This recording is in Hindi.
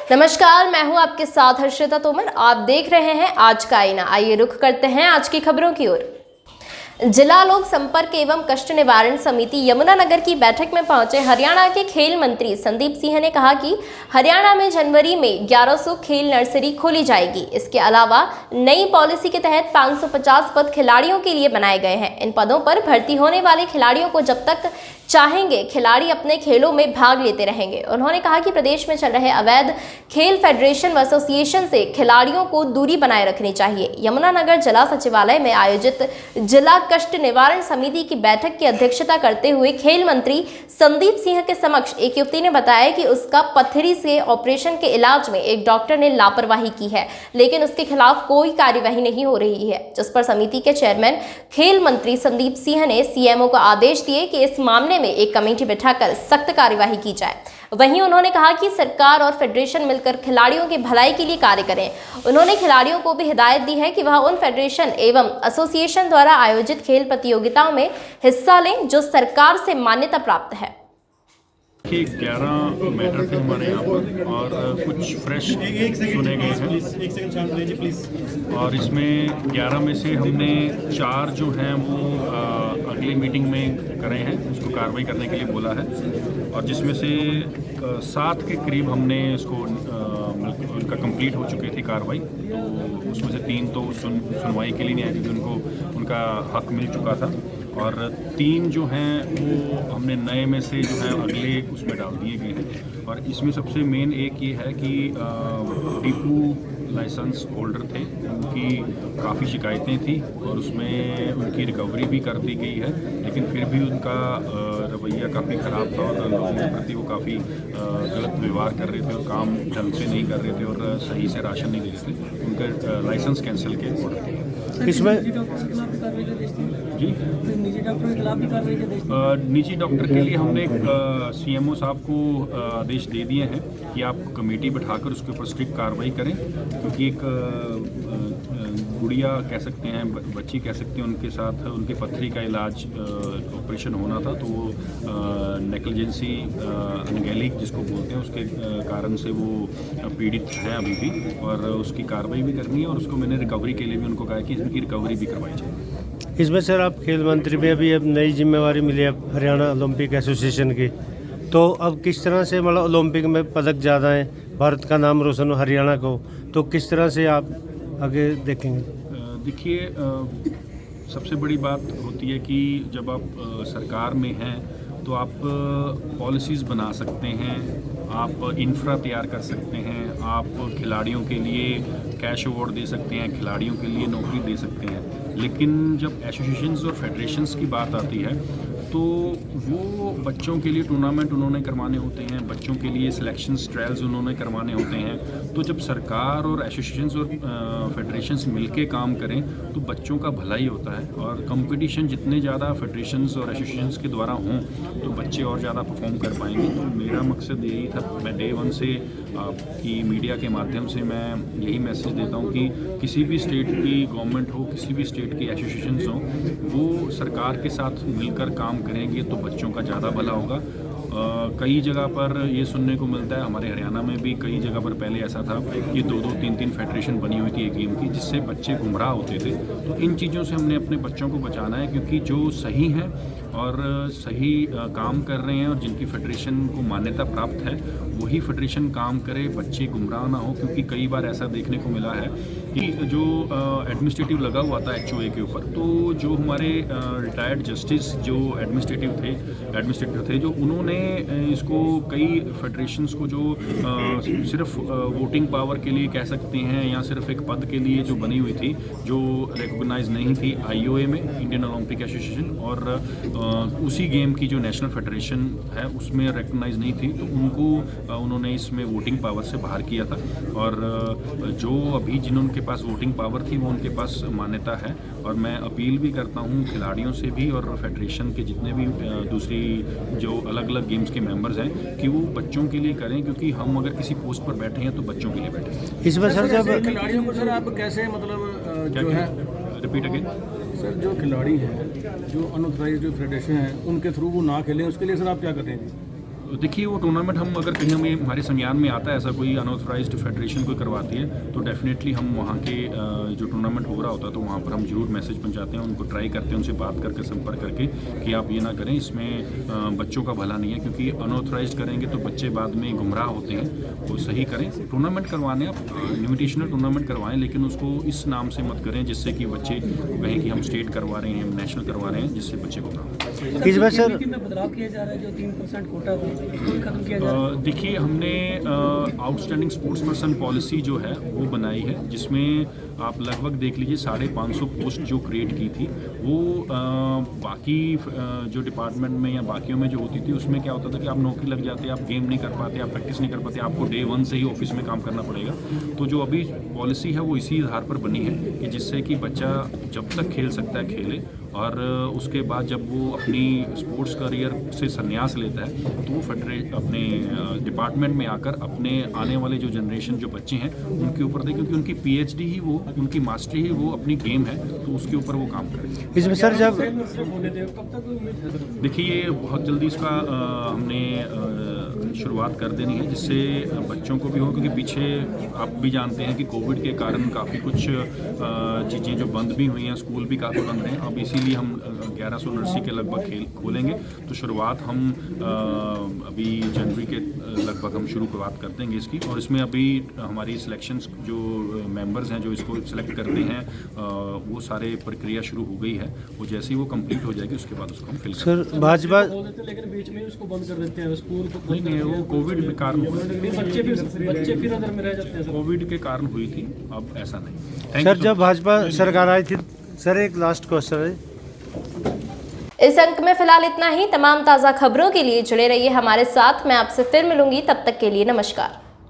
नमस्कार, मैं हूं आपके साथ हर्षिता तोमर। आप देख रहे हैं आज का आईना। आइए रुख करते हैं आज की खबरों की ओर। जिला लोक संपर्क एवं कष्ट निवारण समिति यमुनानगर की बैठक में पहुंचे हरियाणा के खेल मंत्री संदीप सिंह ने कहा कि हरियाणा में जनवरी में 1100 खेल नर्सरी खोली जाएगी। इसके अलावा नई पॉलिसी के तहत 550 पद खिलाड़ियों के लिए बनाए गए हैं। इन पदों पर भर्ती होने वाले खिलाड़ियों को जब तक चाहेंगे खिलाड़ी अपने खेलों में भाग लेते रहेंगे। उन्होंने कहा कि प्रदेश में चल रहे अवैध खेल फेडरेशन व एसोसिएशन से खिलाड़ियों को दूरी बनाए रखनी चाहिए। यमुनानगर जिला सचिवालय में आयोजित जिला कष्ट निवारण समिति की बैठक की अध्यक्षता करते हुए खेल मंत्री संदीप सिंह के समक्ष एक युवती ने बताया कि उसका पथरी से ऑपरेशन के इलाज में एक डॉक्टर ने लापरवाही की है, लेकिन उसके खिलाफ कोई कार्यवाही नहीं हो रही है, जिस पर समिति के चेयरमैन खेल मंत्री संदीप सिंह ने सीएमओ को आदेश दिए कि इस मामले में एक कमेटी बिठाकर सख्त कार्यवाही की जाए। वहीं उन्होंने कहा कि सरकार और फेडरेशन मिलकर खिलाड़ियों की भलाई के लिए कार्य करें। उन्होंने खिलाड़ियों को भी हिदायत दी है कि वह उन फेडरेशन एवं एसोसिएशन द्वारा आयोजित खेल प्रतियोगिताओं में हिस्सा लें जो सरकार से मान्यता प्राप्त है। 11 मैटर थे हमारे यहाँ पर और कुछ फ्रेश सुने गए हैं और इसमें 11 में से हमने 4 जो हैं वो अगली मीटिंग में करे हैं, उसको कार्रवाई करने के लिए बोला है और जिसमें से 7 के करीब हमने इसको उनका कंप्लीट हो चुकी थी कार्रवाई। तो उसमें से 3 तो सुनवाई के लिए नहीं आई क्योंकि उनको उनका हक मिल चुका था और 3 जो हैं वो हमने नए में से जो है अगले उसमें डाल दिए गए हैं। और इसमें सबसे मेन एक ये है कि डिपो लाइसेंस होल्डर थे, उनकी काफ़ी शिकायतें थी और उसमें उनकी रिकवरी भी कर दी गई है, लेकिन फिर भी उनका रवैया काफ़ी ख़राब था और लोगों के प्रति वो काफ़ी गलत व्यवहार कर रहे थे और काम ढंग से नहीं कर रहे थे और सही से राशन नहीं दे रहे थे। उनका लाइसेंस कैंसिल के ऑर्डर थे। इसमें जी निजी डॉक्टर के खिलाफ भी कार्रवाई के निजी डॉक्टर के लिए हमने सीएमओ साहब को आदेश दे दिए हैं कि आप कमेटी बिठाकर उसके ऊपर स्ट्रिक्ट कार्रवाई करें, क्योंकि एक गुड़िया कह सकते हैं, बच्ची कह सकते हैं, उनके साथ उनके पथरी का इलाज ऑपरेशन होना था, तो वो नेग्लिजेंसी अनगैली जिसको बोलते हैं उसके कारण से वो पीड़ित हैं अभी भी और उसकी कार्रवाई भी करनी है और उसको मैंने रिकवरी के लिए भी उनको कहा कि इसकी रिकवरी भी करवाई जाए। इसमें सर आप खेल मंत्री में अभी अब नई जिम्मेवारी मिली है हरियाणा ओलंपिक एसोसिएशन की, तो अब किस तरह से मतलब ओलंपिक में पदक ज़्यादा है, भारत का नाम रोशन हो हरियाणा को, तो किस तरह से आप आगे देखेंगे? देखिए, सबसे बड़ी बात होती है कि जब आप सरकार में हैं तो आप पॉलिसीज़ बना सकते हैं, आप इंफ्रा तैयार कर सकते हैं, आप खिलाड़ियों के लिए कैश अवार्ड दे सकते हैं, खिलाड़ियों के लिए नौकरी दे सकते हैं, लेकिन जब एसोसिएशंस और फेडरेशंस की बात आती है तो वो बच्चों के लिए टूर्नामेंट उन्होंने करवाने होते हैं, बच्चों के लिए सिलेक्शंस ट्रायल्स उन्होंने करवाने होते हैं। तो जब सरकार और एसोसिएशंस और फेडरेशंस मिलके काम करें तो बच्चों का भला ही होता है और कंपटीशन जितने ज़्यादा फेडरेशंस और एसोसिएशंस के द्वारा हों तो बच्चे और ज़्यादा परफॉर्म कर पाएंगे। तो मेरा मकसद यही था, मैं डे 1 से आपकी मीडिया के माध्यम से मैं यही मैसेज देता हूँ कि किसी भी स्टेट की गवर्नमेंट हो, किसी भी स्टेट की एसोसिएशंस हों, वो सरकार के साथ मिलकर काम करेंगे तो बच्चों का ज़्यादा भला होगा। कई जगह पर ये सुनने को मिलता है, हमारे हरियाणा में भी कई जगह पर पहले ऐसा था कि 2-2, 3-3 फेडरेशन बनी हुई थी एक गेम की, जिससे बच्चे गुमराह होते थे। तो इन चीज़ों से हमने अपने बच्चों को बचाना है, क्योंकि जो सही हैं और सही काम कर रहे हैं और जिनकी फेडरेशन को मान्यता प्राप्त है वही फेडरेशन काम करे, बच्चे गुमराह ना हो। क्योंकि कई बार ऐसा देखने को मिला है कि जो एडमिनिस्ट्रेटिव लगा हुआ था HOA के ऊपर, तो जो हमारे रिटायर्ड जस्टिस जो एडमिनिस्ट्रेटिव थे जो उन्होंने इसको कई फेडरेशंस को जो सिर्फ वोटिंग पावर के लिए कह सकते हैं या सिर्फ एक पद के लिए जो बनी हुई थी, जो रिकॉग्नाइज नहीं थी IOA में, इंडियन ओलंपिक एसोसिएशन, और उसी गेम की जो नेशनल फेडरेशन है उसमें रिकॉग्नाइज नहीं थी, तो उनको उन्होंने इसमें वोटिंग पावर से बाहर किया था। और जो अभी जिनके पास वोटिंग पावर थी वो उनके पास मान्यता है। और मैं अपील भी करता हूँ खिलाड़ियों से भी और फेडरेशन के जितने भी दूसरी जो अलग अलग गेम्स के मेंबर्स हैं कि वो बच्चों के लिए करें, क्योंकि हम अगर किसी पोस्ट पर बैठे हैं तो बच्चों के लिए बैठे हैं। इसमें सर जब खिलाड़ियों को सर आप कैसे मतलब क्या जो है रिपीट अगेन सर, जो खिलाड़ी हैं जो अनऑथराइज्ड जो फेडरेशन है उनके थ्रू वो ना खेलें, उसके लिए सर आप क्या कर रहे हैं? देखिए वो टूर्नामेंट हम अगर कहीं हमारे संज्ञान में आता है ऐसा कोई अनऑथराइज्ड फेडरेशन कोई करवाती है तो डेफिनेटली हम वहाँ के जो टूर्नामेंट हो रहा होता है तो वहाँ पर हम जरूर मैसेज पहुँचाते हैं, उनको ट्राई करते हैं, उनसे बात करके संपर्क करके कि आप ये ना करें, इसमें बच्चों का भला नहीं है, क्योंकि अनऑथराइज्ड करेंगे तो बच्चे बाद में गुमराह होते हैं। वो सही करें, टूर्नामेंट करवाने आप इन्विटेशनल टूर्नामेंट करवाएं, लेकिन उसको इस नाम से मत करें जिससे कि बच्चे कहें कि हम स्टेट करवा रहे हैं, नेशनल करवा रहे हैं, जिससे बच्चे को इस बार सर बदलाव किया जा रहा है, जो 3% कोटा था उसको खत्म किया जा रहा है। देखिए हमने आउटस्टैंडिंग स्पोर्ट्स पर्सन पॉलिसी जो है वो बनाई है, जिसमें आप लगभग देख लीजिए 550 पोस्ट जो क्रिएट की थी वो बाकी जो डिपार्टमेंट में या बाकियों में जो होती थी उसमें क्या होता था कि आप नौकरी लग जाते, आप गेम नहीं कर पाते, आप प्रैक्टिस नहीं कर पाते, आपको डे 1 से ही ऑफिस में काम करना पड़ेगा। तो जो अभी पॉलिसी है वो इसी आधार पर बनी है कि जिससे कि बच्चा जब तक खेल सकता है खेले, और उसके बाद जब वो अपनी स्पोर्ट्स करियर से संन्यास लेता है तो वो अपने डिपार्टमेंट में आकर अपने आने वाले जो जनरेशन जो बच्चे हैं उनके ऊपर दे, क्योंकि उनकी पीएचडी ही वो, उनकी मास्टरी ही वो अपनी गेम है, तो उसके ऊपर वो काम करें। इसमें सर जब देखिए ये बहुत जल्दी इसका हमने शुरुआत कर देनी है जिससे बच्चों को भी हो, क्योंकि पीछे आप भी जानते हैं कि कोविड के कारण काफ़ी कुछ चीज़ें जो बंद भी हुई हैं, स्कूल भी काफ़ी बंद रहे हैं। अब इसीलिए हम 1100 नर्सरी के लगभग खेल खोलेंगे, तो शुरुआत हम अभी जनवरी के लगभग हम शुरुआत कर देंगे इसकी, और इसमें अभी हमारी सिलेक्शंस जो मेंबर्स हैं जो इसको सिलेक्ट करते हैं वो सारे प्रक्रिया शुरू हो गई है। वो जैसे ही वो कंप्लीट हो जाएगी उसके बाद उसको हम फिल सर भाजपा लेकिन बीच में उसको बंद कर देते हैं, स्कूल को नहीं, वो कोविड के कारण हुआ है। बच्चे फिर अंदर में रह जाते हैं। कोविड के कारण हुई थी, अब ऐसा नहीं। सर जब भाजपा सरकार आई थी, सर एक लास्ट क्वेश्चन है। इस अंक में फिलहाल इतना ही। तमाम ताज़ा खबरों के लिए जुड़े रहिए हमारे साथ। मैं आपसे फिर मिलूंगी, तब तक के लिए नमस्कार।